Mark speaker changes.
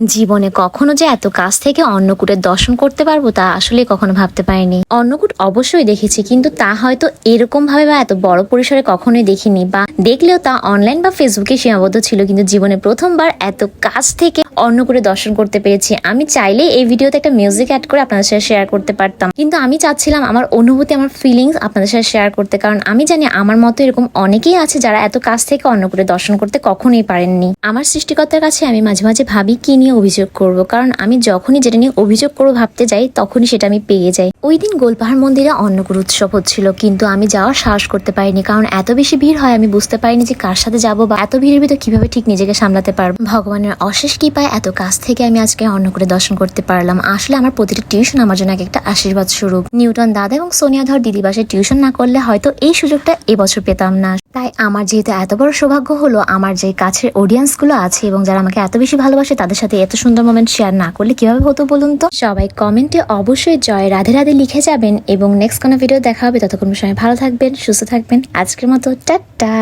Speaker 1: জীবনে কখনো যে এত কাছ থেকে অন্নকূটের দর্শন করতে পারবো তা আসলে কখনো ভাবতে পারিনি। অন্নকূট অবশ্যই দেখেছি, কিন্তু তা হয়তো এরকম ভাবে বা এত বড় পরিসরে কখনোই দেখিনি, বা দেখলেও তা অনলাইন বা ফেসবুকে সীমাবদ্ধ ছিল। কিন্তু জীবনে প্রথমবার এত কাছ থেকে অন্নকূটের দর্শন করতে পেরেছি। আমি চাইলে এই ভিডিওতে একটা মিউজিক অ্যাড করে আপনাদের সাথে শেয়ার করতে পারতাম, কিন্তু আমি চাচ্ছিলাম আমার অনুভূতি, আমার ফিলিংস আপনাদের সাথে শেয়ার করতে, কারণ আমি জানি আমার মতো এরকম অনেকেই আছে যারা এত কাছ থেকে অন্নকূটের দর্শন করতে কখনোই পারেননি। আমার সৃষ্টিকর্তার কাছে আমি মাঝে মাঝে ভাবি কি নিয়ে অভিযোগ করব, কারণ আমি যখনই যেটা নিয়ে অভিযোগ করবো ভাবতে যাই তখনই সেটা আমি পেয়ে যাই। ওই দিন গোলপাহাড় মন্দিরে অন্নকূট উৎসব হচ্ছিল, কিন্তু আমি যাওয়ার সাহস করতে পারিনি, কারণ এত বেশি ভিড় হয়। আমি বুঝতে পারিনি যে কার সাথে যাবো বা এত ভিড়ের ভিতর কিভাবে ঠিক নিজেকে সামলাতে পারবো। ভগবানের অশেষ কৃপায় এত কাছ থেকে আমি আজকে অন্নকূটে দর্শন করতে পারলাম। আসলে আমার প্রতিটি টিউশন আমার জন্য একটা আশীর্বাদ স্বরূপ। নিউটন দাদা এবং সোনিয়া ধর দিদিবাসে টিউশন না করলে হয়তো এই সুযোগটা এবছর পেতাম না। তাই আমার যেহেতু এত বড় সৌভাগ্য হলো, আমার যে কাছের অডিয়েন্স গুলো আছে এবং যারা আমাকে এত বেশি ভালোবাসে তাদের সাথে এত সুন্দর মোমেন্ট শেয়ার না করলে কিভাবে হতো বলুন তো। সবাই কমেন্টে অবশ্যই জয় রাধে রাধে লিখে যাবেন এবং নেক্সট কোনো ভিডিও দেখা হবে। ততক্ষণ সময় ভালো থাকবেন, সুস্থ থাকবেন। আজকের মতো টাটা।